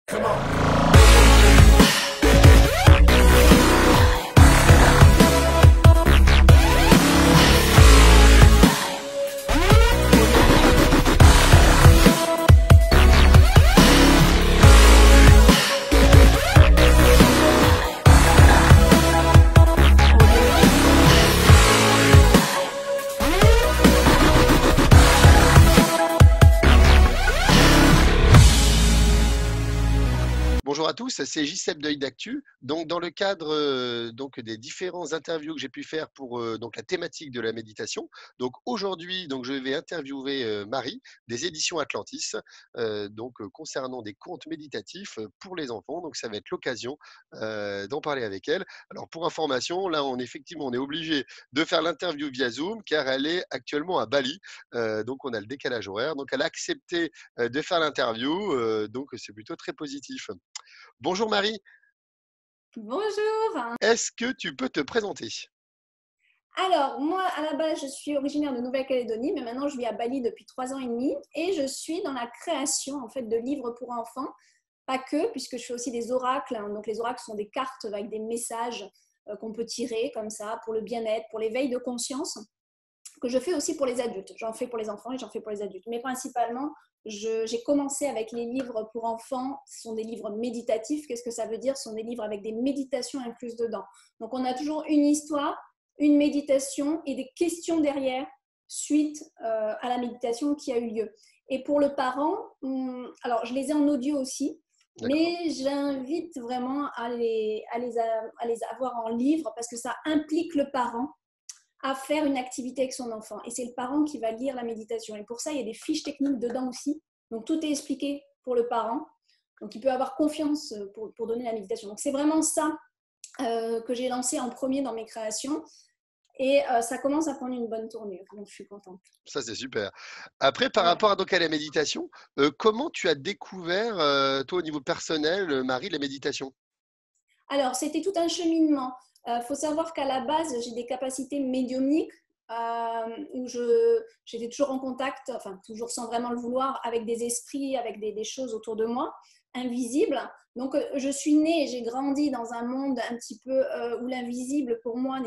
Come on. Bonjour à tous, c'est JCEP d'Œil d'Actu. Donc, dans le cadre des différents interviews que j'ai pu faire pour la thématique de la méditation, donc aujourd'hui, je vais interviewer Marie des éditions Atlantis, concernant des contes méditatifs pour les enfants. Donc, ça va être l'occasion d'en parler avec elle. Alors, pour information, là, on est obligé de faire l'interview via Zoom car elle est actuellement à Bali. Donc, on a le décalage horaire. Donc, elle a accepté de faire l'interview. Donc, c'est plutôt très positif. Bonjour Marie, Bonjour. est-ce que tu peux te présenter? Alors, moi, à la base, je suis originaire de Nouvelle-Calédonie, mais maintenant, je vis à Bali depuis 3 ans et demi et je suis dans la création en fait, de livres pour enfants. Pas que, puisque je fais aussi des oracles. Donc, les oracles sont des cartes avec des messages qu'on peut tirer comme ça pour le bien-être, pour l'éveil de conscience, que je fais aussi pour les adultes. J'en fais pour les enfants et j'en fais pour les adultes. Mais principalement, j'ai commencé avec les livres pour enfants. Ce sont des livres méditatifs. Qu'est-ce que ça veut dire? Ce sont des livres avec des méditations incluses dedans. Donc, on a toujours une histoire, une méditation et des questions derrière suite à la méditation qui a eu lieu. Et pour le parent, alors je les ai en audio aussi, D'accord. mais j'invite vraiment à les avoir en livre parce que ça implique le parent à faire une activité avec son enfant. Et c'est le parent qui va lire la méditation. Et pour ça, il y a des fiches techniques dedans aussi. Donc, tout est expliqué pour le parent. Donc, il peut avoir confiance pour donner la méditation. Donc, c'est vraiment ça que j'ai lancé en premier dans mes créations. Et ça commence à prendre une bonne tournure. Donc, je suis contente. Ça, c'est super. Après, par Ouais. rapport à la méditation, comment tu as découvert, toi, au niveau personnel, Marie, la méditation? Alors, c'était tout un cheminement. Il faut savoir qu'à la base, j'ai des capacités médiumniques où j'étais toujours en contact, enfin toujours sans vraiment le vouloir, avec des esprits, avec des choses autour de moi, invisibles. Donc, je suis née et j'ai grandi dans un monde un petit peu où l'invisible, pour moi,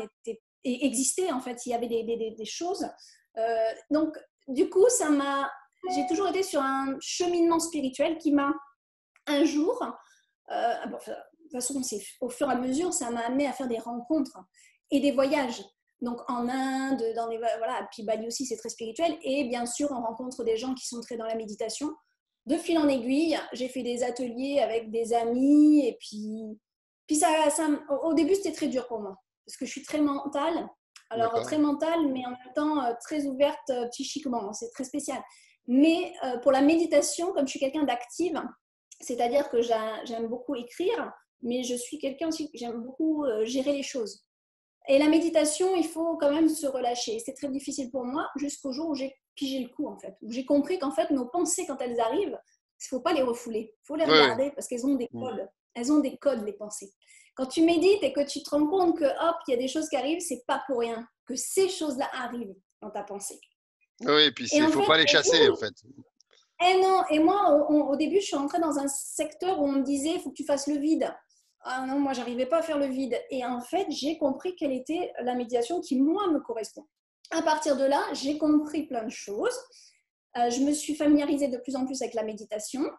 existait. En fait, il y avait des choses. Donc, du coup, j'ai toujours été sur un cheminement spirituel qui m'a, un jour, bon, de toute façon, au fur et à mesure, ça m'a amené à faire des rencontres et des voyages. Donc en Inde, voilà, puis Bali aussi, c'est très spirituel. Et bien sûr, on rencontre des gens qui sont très dans la méditation. De fil en aiguille, j'ai fait des ateliers avec des amis. Et puis au début, c'était très dur pour moi parce que je suis très mentale. Alors, D'accord. très mentale, mais en même temps très ouverte psychiquement. C'est très spécial. Mais pour la méditation, comme je suis quelqu'un d'active, c'est-à-dire que j'aime beaucoup écrire, mais je suis quelqu'un aussi que j'aime beaucoup gérer les choses. Et la méditation, il faut quand même se relâcher. C'est très difficile pour moi jusqu'au jour où j'ai pigé le coup, en fait. Où j'ai compris qu'en fait, nos pensées, quand elles arrivent, il ne faut pas les refouler. Il faut les Oui, oui. regarder parce qu'elles ont des Mm. codes. Elles ont des codes, les pensées. Quand tu médites et que tu te rends compte que, hop, il y a des choses qui arrivent, c'est pas pour rien que ces choses-là arrivent dans ta pensée. Oui, et puis Et il en faut fait, pas les au chasser, en jour fait. non, et moi, au début, je suis entrée dans un secteur où on me disait, il faut que tu fasses le vide. Ah non, moi, j'arrivais pas à faire le vide. Et en fait, j'ai compris quelle était la médiation qui, moi, me correspond. À partir de là, j'ai compris plein de choses. Je me suis familiarisée de plus en plus avec la méditation.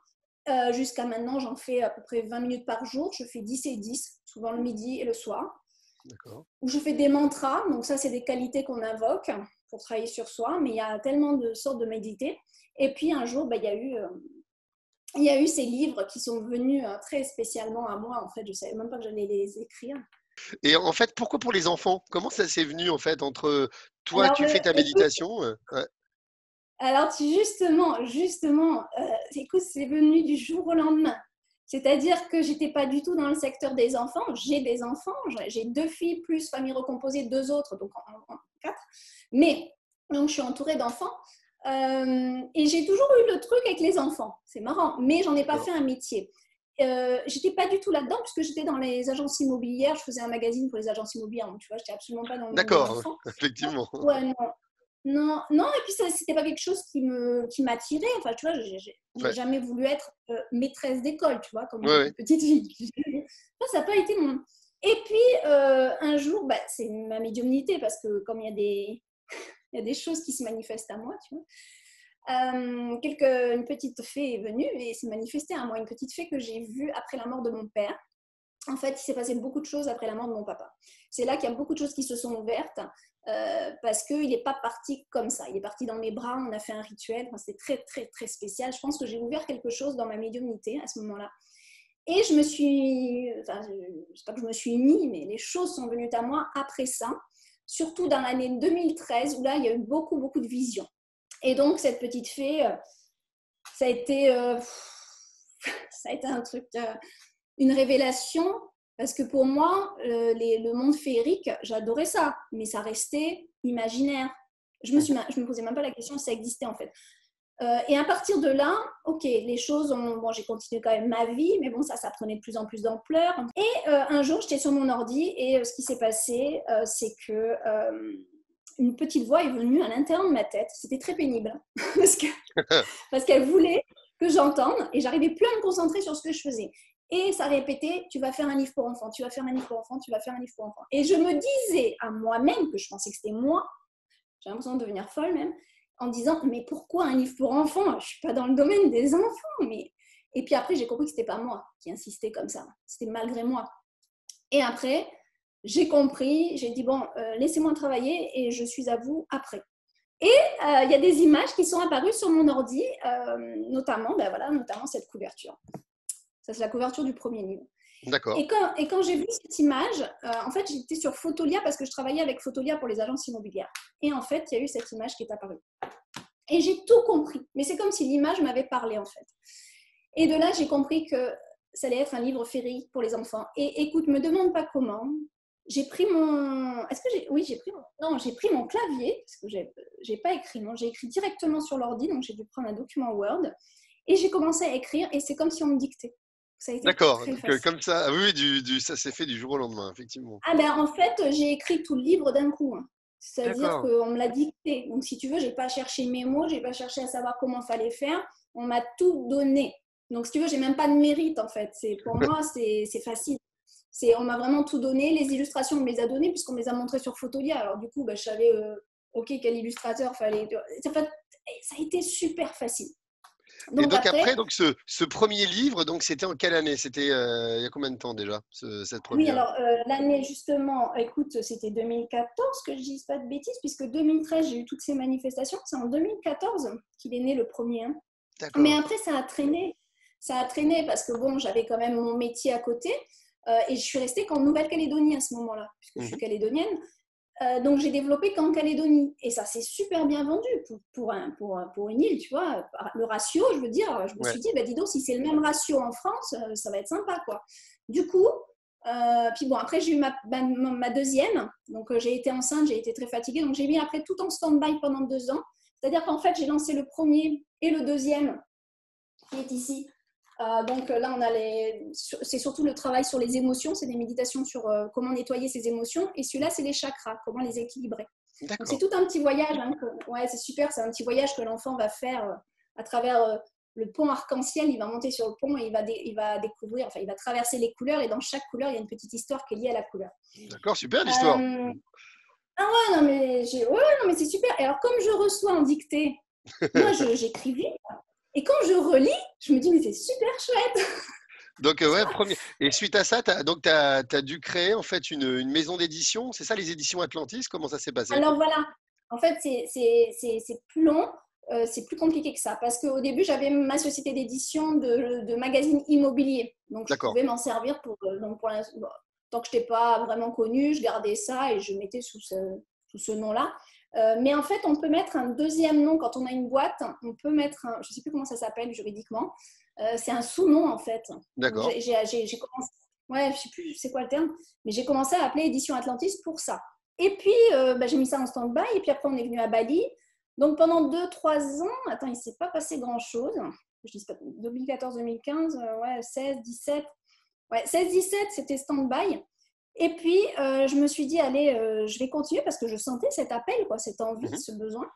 Jusqu'à maintenant, j'en fais à peu près 20 minutes par jour. Je fais 10 et 10, souvent le midi et le soir. D'accord. Où je fais des mantras. Donc ça, c'est des qualités qu'on invoque pour travailler sur soi. Mais il y a tellement de sortes de méditer. Et puis un jour, il y a eu ces livres qui sont venus très spécialement à moi. En fait, je ne savais même pas que j'allais les écrire. Et en fait, pourquoi pour les enfants? Comment ça s'est venu, en fait, entre toi, Alors, tu fais ta écoute, méditation? Ouais. justement, écoute, c'est venu du jour au lendemain. C'est-à-dire que j'étais pas du tout dans le secteur des enfants. J'ai des enfants, j'ai 2 filles plus famille recomposée, 2 autres, donc en 4. Mais donc je suis entourée d'enfants et j'ai toujours eu le truc avec les enfants. C'est marrant, mais j'en ai pas D'accord. fait un métier. J'étais pas du tout là-dedans puisque j'étais dans les agences immobilières. Je faisais un magazine pour les agences immobilières, donc tu vois, j'étais absolument pas dans le monde des D'accord, enfants. effectivement. Ouais, non. Non, non, et puis c'était pas quelque chose qui m'attirait. Enfin, tu vois, j'ai Ouais, jamais voulu être maîtresse d'école, tu vois, comme ouais, beaucoup ouais. de petites filles. Ça n'a pas été mon. Et puis, un jour, bah, c'est ma médiumnité, parce que comme il y a des choses qui se manifestent à moi, tu vois. Une petite fée est venue et s'est manifestée à moi, une petite fée que j'ai vue après la mort de mon père. En fait, il s'est passé beaucoup de choses après la mort de mon papa. C'est là qu'il y a beaucoup de choses qui se sont ouvertes parce qu'il n'est pas parti comme ça. Il est parti dans mes bras, on a fait un rituel. Enfin, c'était très, très, très spécial. Je pense que j'ai ouvert quelque chose dans ma médiumnité à ce moment-là. Et je me suis, enfin, je sais pas que je me suis mis, mais les choses sont venues à moi après ça, surtout dans l'année 2013 où là, il y a eu beaucoup, beaucoup de visions. Et donc, cette petite fée, ça a été, ça a été un truc, une révélation, parce que pour moi, le monde féerique, j'adorais ça, mais ça restait imaginaire. Je me posais même pas la question si ça existait en fait. Et à partir de là, ok, les choses ont, bon, j'ai continué quand même ma vie, mais bon, ça prenait de plus en plus d'ampleur. Et un jour, j'étais sur mon ordi et ce qui s'est passé, c'est que une petite voix est venue à l'intérieur de ma tête. C'était très pénible parce qu'elle voulait que j'entende et j'arrivais plus à me concentrer sur ce que je faisais. Et ça répétait, tu vas faire un livre pour enfants, tu vas faire un livre pour enfants, tu vas faire un livre pour enfants. Et je me disais à moi-même, que je pensais que c'était moi, j'ai l'impression de devenir folle même, en disant, mais pourquoi un livre pour enfants? Je ne suis pas dans le domaine des enfants. Mais... Et puis après, j'ai compris que ce n'était pas moi qui insistais comme ça, c'était malgré moi. Et après, j'ai compris, j'ai dit, bon, laissez-moi travailler et je suis à vous après. Et il y a des images qui sont apparues sur mon ordi, notamment, ben voilà, notamment cette couverture. Ça, c'est la couverture du premier livre. D'accord. Et quand j'ai vu cette image, en fait, j'étais sur Photolia parce que je travaillais avec Photolia pour les agences immobilières. Et en fait, il y a eu cette image qui est apparue. Et j'ai tout compris. Mais c'est comme si l'image m'avait parlé, en fait. Et de là, j'ai compris que ça allait être un livre féerique pour les enfants. Et écoute, me demande pas comment. J'ai pris mon... Est-ce que j'ai... Oui, j'ai pris mon... Non, j'ai pris mon clavier, parce que j'ai pas écrit, non. J'ai écrit directement sur l'ordi, donc j'ai dû prendre un document Word. Et j'ai commencé à écrire, et c'est comme si on me dictait. Ça a été D'accord. très Donc, facile. comme ça, ah oui, oui, ça s'est fait du jour au lendemain, effectivement. Ah ben en fait, j'ai écrit tout le livre d'un coup. Hein. C'est-à-dire D'accord. qu'on me l'a dicté. Donc si tu veux, j'ai pas cherché mes mots, j'ai pas cherché à savoir comment fallait faire. On m'a tout donné. Donc si tu veux, j'ai même pas de mérite en fait. Pour moi, c'est facile. On m'a vraiment tout donné. Les illustrations, on me les a données puisqu'on me les a montrées sur Photolia. Alors du coup, ben, je savais, ok, quel illustrateur fallait. Ça a été super facile. Et Donc donc après, après, donc ce premier livre, donc c'était en quelle année? C'était il y a combien de temps déjà, cette oui, première? alors l'année justement, écoute, c'était 2014, que je dise pas de bêtises, puisque 2013, j'ai eu toutes ces manifestations. C'est en 2014 qu'il est né le premier. Hein. Mais D'accord. après, ça a traîné parce que bon, j'avais quand même mon métier à côté et je suis restée qu'en Nouvelle-Calédonie à ce moment-là, puisque je suis Mhm. calédonienne. Donc j'ai développé qu'en Calédonie et ça s'est super bien vendu pour une île, tu vois. Le ratio, je veux dire, je me Ouais. suis dit, bah, dis donc, si c'est le même ratio en France, ça va être sympa, quoi. Du coup, puis bon, après j'ai eu ma deuxième, donc j'ai été enceinte, j'ai été très fatiguée, donc j'ai mis après tout en stand-by pendant 2 ans. C'est-à-dire qu'en fait, j'ai lancé le premier et le deuxième qui est ici. Donc là, c'est surtout le travail sur les émotions, c'est des méditations sur comment nettoyer ses émotions. Et celui-là, c'est les chakras, comment les équilibrer. Donc c'est D'accord. tout un petit voyage. Hein, ouais, c'est super, c'est un petit voyage que l'enfant va faire à travers le pont arc-en-ciel. Il va monter sur le pont et il va découvrir, enfin, il va traverser les couleurs. Et dans chaque couleur, il y a une petite histoire qui est liée à la couleur. D'accord, super l'histoire. Euh, ah ouais, non, mais c'est super. Et alors, comme je reçois en dictée, moi, j'écris vite. Et quand je relis, je me dis, mais c'est super chouette. Donc ouais, premier. Et suite à ça, t'as dû créer en fait une maison d'édition. C'est ça, les éditions Atlantis? Comment ça s'est passé? Alors voilà, en fait, c'est plus long, c'est plus compliqué que ça. Parce qu'au début, j'avais ma société d'édition de magazines immobiliers. Donc, je D'accord. pouvais m'en servir bon, tant que je n'étais pas vraiment connue, je gardais ça et je mettais sous ce nom-là. Mais en fait, on peut mettre un deuxième nom quand on a une boîte. On peut mettre je ne sais plus comment ça s'appelle juridiquement. C'est un sous-nom, en fait. Donc, D'accord. j'ai commencé. Ouais, je ne sais plus c'est quoi le terme, mais j'ai commencé à appeler Édition Atlantis pour ça. Et puis, bah, j'ai mis ça en stand-by. Et puis après, on est venu à Bali. Donc, pendant 2-3 ans, attends, il ne s'est pas passé grand-chose. Je dis pas, 2014-2015, ouais, 16-17. Ouais, 16-17, c'était stand-by. Et puis, je me suis dit, allez, je vais continuer parce que je sentais cet appel, quoi, cette envie, Mhm. ce besoin.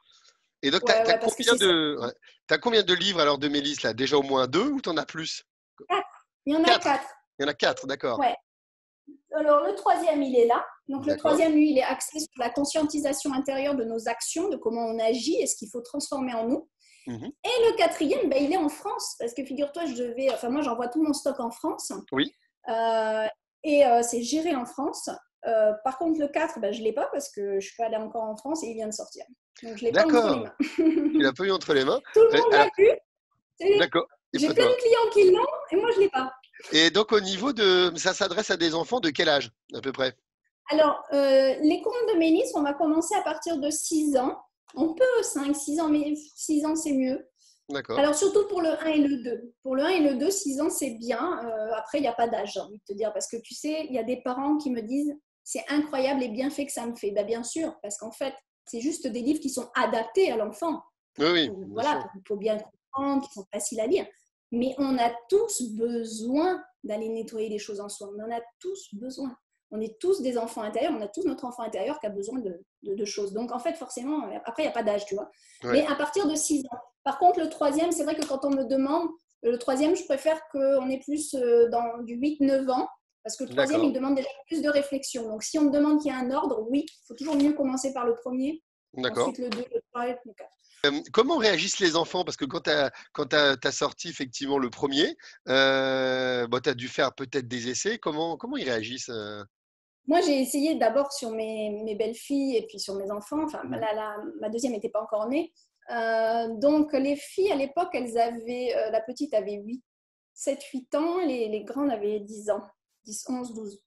Et donc, tu Ouais, as ouais, parce que combien c'est ça. de, ouais. T'as combien de livres alors de Mélisse là? Déjà au moins deux ou t'en as plus? Quatre. Il y en a Quatre. quatre. Il y en a quatre, d'accord. Ouais. Alors, le troisième, il est là. Donc, le D'accord. troisième, lui, il est axé sur la conscientisation intérieure de nos actions, de comment on agit et ce qu'il faut transformer en nous. Mhm. Et le quatrième, ben, il est en France. Parce que figure-toi, enfin, moi, j'envoie tout mon stock en France. Oui, Euh, c'est géré en France. Par contre, le 4, ben, je ne l'ai pas parce que je ne suis pas allée encore en France et il vient de sortir. Donc, je ne l'ai pas entre les d'accord. mains. Tu l'as pas eu entre les mains. Tout le monde l'a Alors, vu. d'accord. Et J'ai pas plein toi. de clients qui l'ont et moi, je ne l'ai pas. Et donc, au niveau de, ça s'adresse à des enfants de quel âge, à peu près? Alors, les contes de Mélis, on va commencer à partir de 6 ans. On peut 5, 6 ans, mais 6 ans, c'est mieux. D'accord. Alors, surtout pour le 1 et le 2. Pour le 1 et le 2, 6 ans, c'est bien. Après, il n'y a pas d'âge, j'ai envie de te dire. Parce que tu sais, il y a des parents qui me disent c'est incroyable et bien fait que ça me fait. Ben, bien sûr, parce qu'en fait, c'est juste des livres qui sont adaptés à l'enfant. Oui, oui, bien Voilà, sûr. pour bien comprendre, qui sont faciles à lire. Mais on a tous besoin d'aller nettoyer les choses en soi. On en a tous besoin. On est tous des enfants intérieurs, on a tous notre enfant intérieur qui a besoin de choses. Donc, en fait, forcément, après, il n'y a pas d'âge, tu vois. Ouais. Mais à partir de 6 ans. Par contre, le troisième, c'est vrai que quand on me demande, le troisième, je préfère qu'on ait plus dans du 8-9 ans, parce que le troisième, il D'accord. demande déjà plus de réflexion. Donc, si on me demande qu'il y a un ordre, oui, il faut toujours mieux commencer par le premier, D'accord. ensuite le 2, le 3 et le 4. Comment réagissent les enfants? Parce que quand t'as sorti effectivement le premier, bon, tu as dû faire peut-être des essais. Comment ils réagissent? Moi, j'ai essayé d'abord sur mes belles-filles et puis sur mes enfants. Enfin, Mhm. ma deuxième n'était pas encore née. Donc, les filles, à l'époque, la petite avait 7-8 ans, les grandes avaient 10 ans, 10, 11, 12.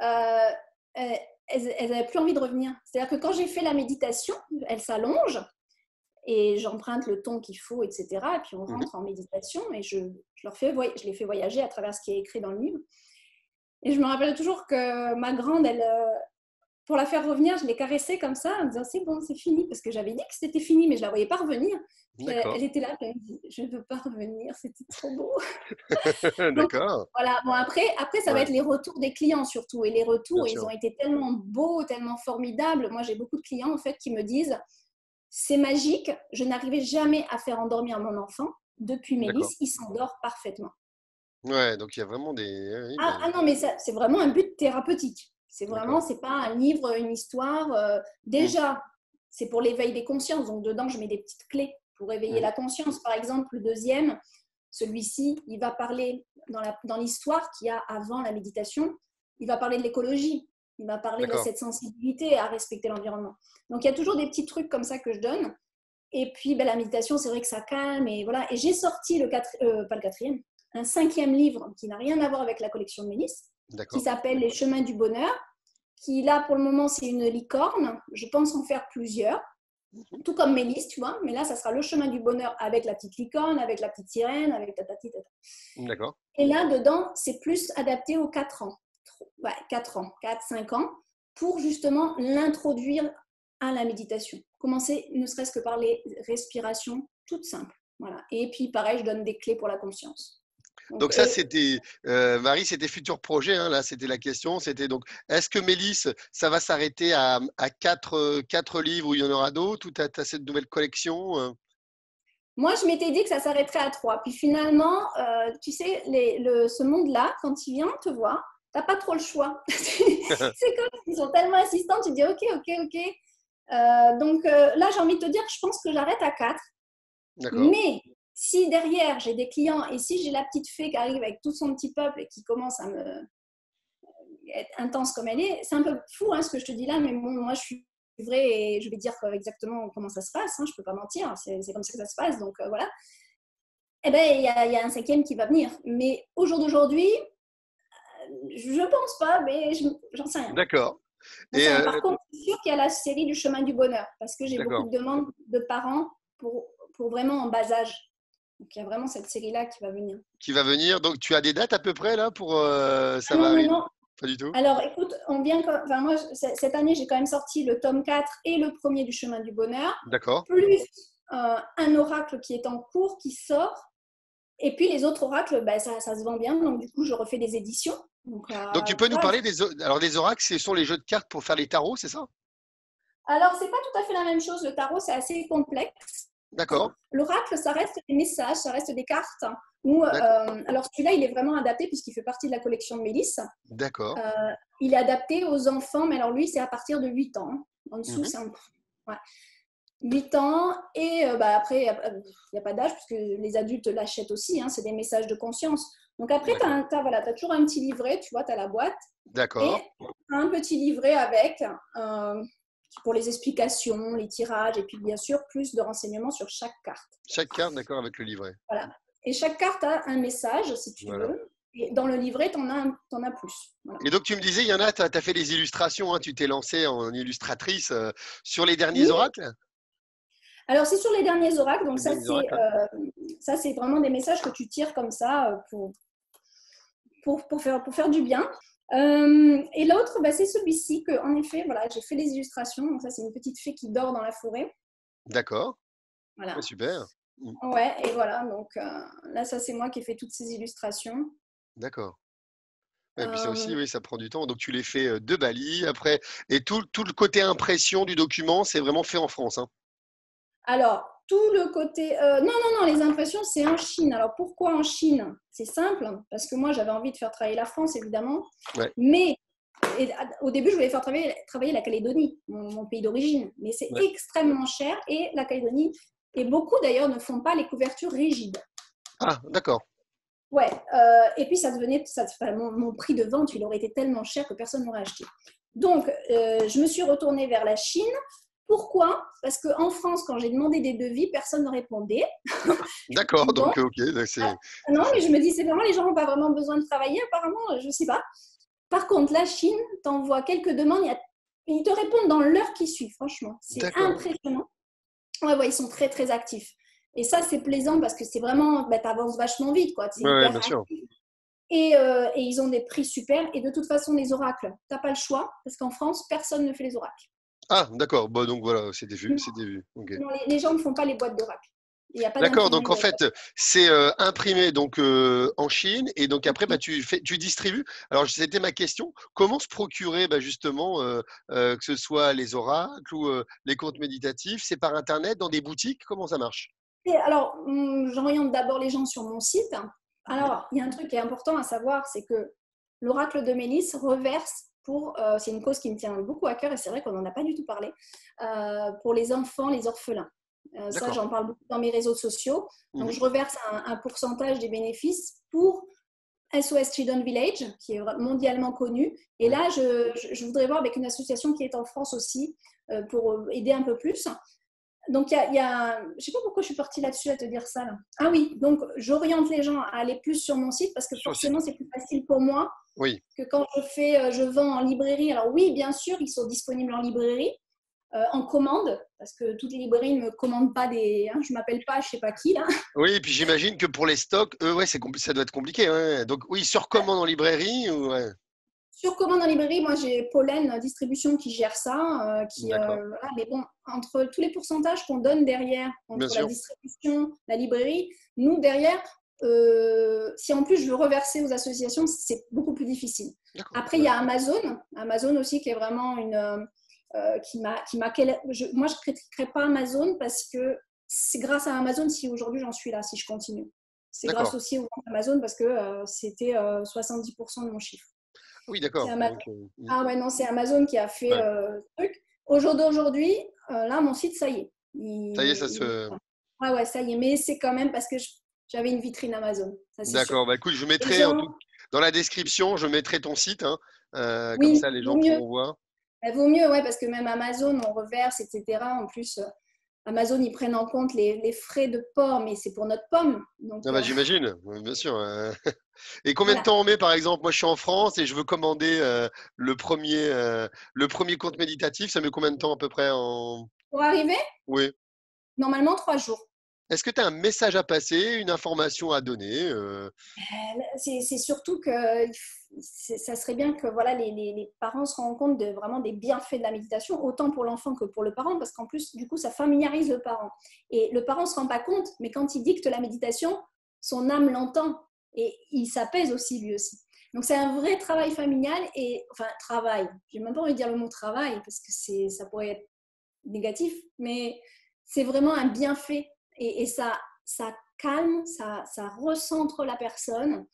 Euh, elles n'avaient plus envie de revenir. C'est-à-dire que quand j'ai fait la méditation, elles s'allongent et j'emprunte le ton qu'il faut, etc. Et puis on Mhm. rentre en méditation et je les fais voyager à travers ce qui est écrit dans le livre. Et je me rappelle toujours que ma grande, pour la faire revenir, je l'ai caressée comme ça en me disant c'est bon, c'est fini. Parce que j'avais dit que c'était fini, mais je ne la voyais pas revenir. Puis D'accord. elle était là, puis elle me dit je ne veux pas revenir, c'était trop beau. Donc D'accord. voilà, bon, après, ça va être Ouais, les retours des clients surtout. Et les bien retours, ils sûr. ont été tellement beaux, tellement formidables. Moi, j'ai beaucoup de clients en fait qui me disent c'est magique, je n'arrivais jamais à faire endormir mon enfant. Depuis D'accord. Mélisse, il s'endort parfaitement. Ouais, donc il y a vraiment des. Oui, Ah non, mais ça, c'est vraiment un but thérapeutique. d'accord. C'est pas un livre, une histoire. Mhm. Déjà, c'est pour l'éveil des consciences. Donc, dedans, je mets des petites clés pour éveiller Mhm. la conscience. Par exemple, le deuxième, celui-ci, il va parler dans l'histoire qu'il y a avant la méditation. Il va parler de l'écologie. Il va parler de D'accord. cette sensibilité à respecter l'environnement. Donc, il y a toujours des petits trucs comme ça que je donne. Et puis, ben, la méditation, c'est vrai que ça calme. Et voilà. Et j'ai sorti pas le quatrième, un cinquième livre qui n'a rien à voir avec la collection de Mélis, qui D'accord. s'appelle Les chemins du bonheur, qui là, pour le moment, c'est une licorne. Je pense en faire plusieurs, Mhm. tout comme Mélis, tu vois. Mais là, ça sera le chemin du bonheur avec la petite licorne, avec la petite sirène, avec tatati tata. D'accord. Et là, dedans, c'est plus adapté aux 4 ans. Ouais, 4 ans, 4, 5 ans, pour justement l'introduire à la méditation. Commencer ne serait-ce que par les respirations toutes simples. Voilà. Et puis, pareil, je donne des clés pour la conscience. Donc, Donc ça, c'était Marie, c'était futur projet. Hein, là, c'était la question. C'était donc, est-ce que Mélisse, ça va s'arrêter à quatre livres ou il y en aura d'autres ou tu as cette nouvelle collection moi, je m'étais dit que ça s'arrêterait à 3. Puis finalement, tu sais, ce monde-là, quand il vient te voir, tu n'as pas trop le choix. C'est comme ils sont tellement insistants, tu dis ok, ok, ok. Donc là, j'ai envie de te dire, je pense que j'arrête à 4. D'accord. Mais si derrière, j'ai des clients et si j'ai la petite fée qui arrive avec tout son petit peuple et qui commence à me être intense comme elle est, c'est un peu fou hein, ce que je te dis là, mais bon, moi, je suis vraie et je vais dire exactement comment ça se passe. Hein, je ne peux pas mentir, c'est comme ça que ça se passe. Donc voilà. Eh bien, il y a un cinquième qui va venir. Mais au jour d'aujourd'hui, je ne pense pas, mais j'en sais rien. D'accord. J'en Et sais rien. Par contre, c'est sûr qu'il y a la série du chemin du bonheur, parce que j'ai beaucoup d'accord. de demandes de parents pour vraiment en bas âge. Donc, il y a vraiment cette série-là qui va venir. Qui va venir. Donc tu as des dates à peu près là pour ça Ah va non, non, arriver? non. Pas du tout. Alors, écoute, enfin, moi, cette année, j'ai quand même sorti le tome 4 et le premier du chemin du bonheur, D'accord. plus un oracle qui est en cours, qui sort. Et puis les autres oracles, ben, ça se vend bien, donc du coup je refais des éditions. Donc, tu peux nous Voilà. parler alors des oracles, ce sont les jeux de cartes pour faire les tarots, c'est ça? Alors, c'est pas tout à fait la même chose. Le tarot, c'est assez complexe. D'accord, L'oracle, ça reste des messages, ça reste des cartes. Où, d'accord, alors, celui-là, il est vraiment adapté puisqu'il fait partie de la collection de Mélis. d'accord. Il est adapté aux enfants, mais alors lui, c'est à partir de 8 ans. En dessous, Mhm. c'est ouais. 8 ans. Et après, il n'y a pas d'âge puisque les adultes l'achètent aussi. C'est des messages de conscience. Donc après, tu D'accord, as toujours un petit livret, tu vois, tu as la boîte. Et d'accord. un petit livret avec pour les explications, les tirages, et puis bien sûr, plus de renseignements sur chaque carte. Chaque carte, d'accord, avec le livret. Voilà. Et chaque carte a un message, si tu Voilà. veux. Et dans le livret, tu en as plus. Voilà. Et donc, tu me disais, il y en a, tu as fait des illustrations, hein, tu t'es lancée en illustratrice sur les derniers Oui, oracles? alors c'est sur les derniers oracles, donc Les derniers oracles, hein. ça c'est vraiment des messages que tu tires comme ça pour faire du bien. Et l'autre, c'est celui-ci que, en effet, voilà, j'ai fait les illustrations. Donc ça, c'est une petite fée qui dort dans la forêt. D'accord, ouais, Voilà. super. Mm. Ouais, et voilà, donc là, ça c'est moi qui ai fait toutes ces illustrations. D'accord. Ouais, et puis ça aussi, Euh, oui, ça prend du temps. Donc, tu les fais de Bali, après, et tout le côté impression du document, c'est vraiment fait en France, hein. alors, tout le côté... non, les impressions, c'est en Chine. Alors, pourquoi en Chine? C'est simple, parce que moi, j'avais envie de faire travailler la France, évidemment. Ouais, Mais au début, je voulais faire travailler la Calédonie, mon pays d'origine. Mais c'est ouais. extrêmement cher et la Calédonie, et beaucoup d'ailleurs ne font pas les couvertures rigides. Ah, d'accord. Ouais, et puis mon prix de vente, il aurait été tellement cher que personne n'aurait acheté. Donc, je me suis retournée vers la Chine. Pourquoi? Parce qu'en France, quand j'ai demandé des devis, personne ne répondait. Ah, d'accord, Bon, donc, ok, donc non, c'est- mais je me dis, c'est vraiment, les gens n'ont pas vraiment besoin de travailler, apparemment, je ne sais pas. Par contre, la Chine t'envoie quelques demandes, ils te répondent dans l'heure qui suit, franchement. C'est d'accord. impressionnant. Ouais, ils sont très, très actifs. Et ça, c'est plaisant parce que c'est vraiment, tu avances vachement vite, quoi. C'est Ouais, ouais, hyper bien sûr. actif. Et ils ont des prix super. Et de toute façon, les oracles, tu n'as pas le choix parce qu'en France, personne ne fait les oracles. Ah, d'accord. Bon, donc voilà, c'était vu, c'était vu. Ok. Non, les gens ne font pas les boîtes d'oracles. Il n'y a pas D'accord, d'imprimerie donc en d'oracles. fait, c'est imprimé donc en Chine et donc après, tu distribues. Alors, c'était ma question. Comment se procurer justement que ce soit les oracles ou les contes méditatifs? C'est par Internet, dans des boutiques? Comment ça marche? Alors, j'oriente d'abord les gens sur mon site. Oui. Alors, il y a un truc qui est important à savoir, c'est que l'oracle de Mélis reverse c'est une cause qui me tient beaucoup à cœur et c'est vrai qu'on n'en a pas du tout parlé, pour les enfants, les orphelins. Ça, D'accord. j'en parle beaucoup dans mes réseaux sociaux. Donc, Mhm. je reverse un pourcentage des bénéfices pour SOS Children Village, qui est mondialement connu. Et Oui. là, je voudrais voir avec une association qui est en France aussi, pour aider un peu plus. Donc, je ne sais pas pourquoi je suis partie là-dessus à te dire ça. Là. Ah oui, donc j'oriente les gens à aller plus sur mon site parce que Sur le site. forcément, c'est plus facile pour moi Oui. que quand je vends en librairie. Alors oui, bien sûr, ils sont disponibles en librairie, en commande, parce que toutes les librairies ne me commandent pas je ne m'appelle pas je ne sais pas qui là. Oui, et puis j'imagine que pour les stocks, ouais, ça doit être compliqué. Ouais. Donc oui, sur commande en librairie ou ouais. Sur commande en librairie, moi j'ai Pollen Distribution qui gère ça, D'accord. voilà. Mais bon, entre tous les pourcentages qu'on donne derrière, Bien entre la sûr. distribution, la librairie, nous derrière, si en plus je veux reverser aux associations, c'est beaucoup plus difficile. D'accord. Après, il y a Amazon aussi qui est vraiment moi je ne critiquerai pas Amazon parce que c'est grâce à Amazon si aujourd'hui j'en suis là, si je continue. C'est grâce D'accord. aussi aux ventes Amazon parce que c'était 70% de mon chiffre. Oui, C'est d'accord. Amazon. Donc, Ah ouais, non, c'est Amazon qui a fait ouais. ce truc. Au jour d'aujourd'hui, là, mon site, ça y est. Ça y est, ça se. Ah ouais, ça y est. Mais c'est quand même parce que j'avais une vitrine Amazon, ça c'est sûr. D'accord. Bah, écoute, je Les mettrai gens, dans la description, je mettrai ton site, hein, comme oui, ça les vaut gens mieux. pourront voir. Vaut mieux, ouais, parce que même Amazon, on reverse, etc. En plus, Amazon, ils prennent en compte les frais de port, mais c'est pour notre pomme. Donc, Ah bah, j'imagine, ouais, bien sûr. Et combien de voilà. temps on met, par exemple, moi je suis en France et je veux commander le premier compte méditatif, ça met combien de temps à peu près en. Pour arriver, Oui. normalement, 3 jours. Est-ce que tu as un message à passer, une information à donner C'est surtout que ça serait bien que voilà, les parents se rendent compte vraiment des bienfaits de la méditation, autant pour l'enfant que pour le parent, parce qu'en plus, du coup, ça familiarise le parent. Et le parent ne se rend pas compte, mais quand il dicte la méditation, son âme l'entend et il s'apaise aussi lui aussi. Donc, c'est un vrai travail familial et, enfin, travail. J'ai même pas envie de dire le mot travail parce que ça pourrait être négatif, mais c'est vraiment un bienfait et ça calme, ça recentre la personne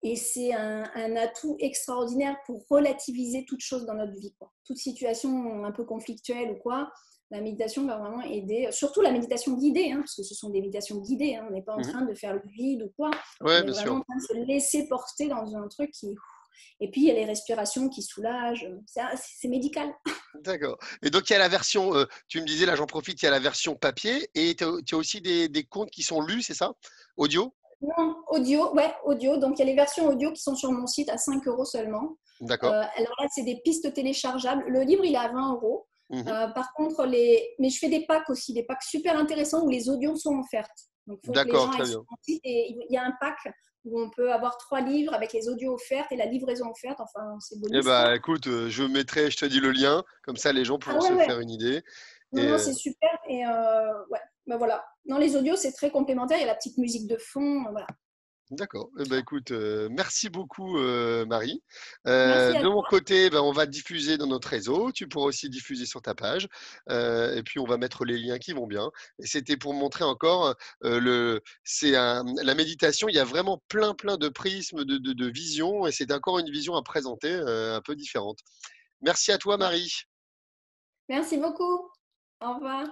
et c'est un atout extraordinaire pour relativiser toute chose dans notre vie, quoi. Toute situation un peu conflictuelle ou quoi, la méditation va vraiment aider, surtout la méditation guidée, hein, parce que ce sont des méditations guidées, hein, on n'est pas en Mhm. train de faire le vide ou quoi, Ouais, on est bien vraiment sûr. en train de se laisser porter dans un truc qui... Et puis, il y a les respirations qui soulagent, c'est médical. D'accord. Et donc, il y a la version, tu me disais, là, j'en profite, il y a la version papier et tu as aussi des contes qui sont lus, c'est ça? Audio? Non, audio, ouais, audio. Donc, il y a les versions audio qui sont sur mon site à 5 euros seulement. D'accord. Alors là, c'est des pistes téléchargeables. Le livre, il est à 20 euros. Mhm. Par contre, mais je fais des packs aussi, des packs super intéressants où les audios sont offertes. Donc, il faut que les D'accord, gens aillent très sur bien. mon site et il y a un pack où on peut avoir 3 livres avec les audios offertes et la livraison offerte. Enfin, c'est Eh bonus, ben, quoi. écoute, je mettrai, je te dis le lien, comme ça les gens Ah pourront ouais, se ouais. faire une idée. Non, Et non, c'est super. Et ouais, ben voilà. Dans les audios, c'est très complémentaire. Il y a la petite musique de fond. Voilà. d'accord. Eh ben, écoute, merci beaucoup, Marie. Merci à De mon toi. côté, ben, on va diffuser dans notre réseau. Tu pourras aussi diffuser sur ta page. Et puis, on va mettre les liens qui vont bien. Et c'était pour montrer encore la méditation. Il y a vraiment plein, plein de prismes, de visions. Et c'est encore une vision à présenter, un peu différente. Merci à toi, Marie. Merci beaucoup. Au revoir.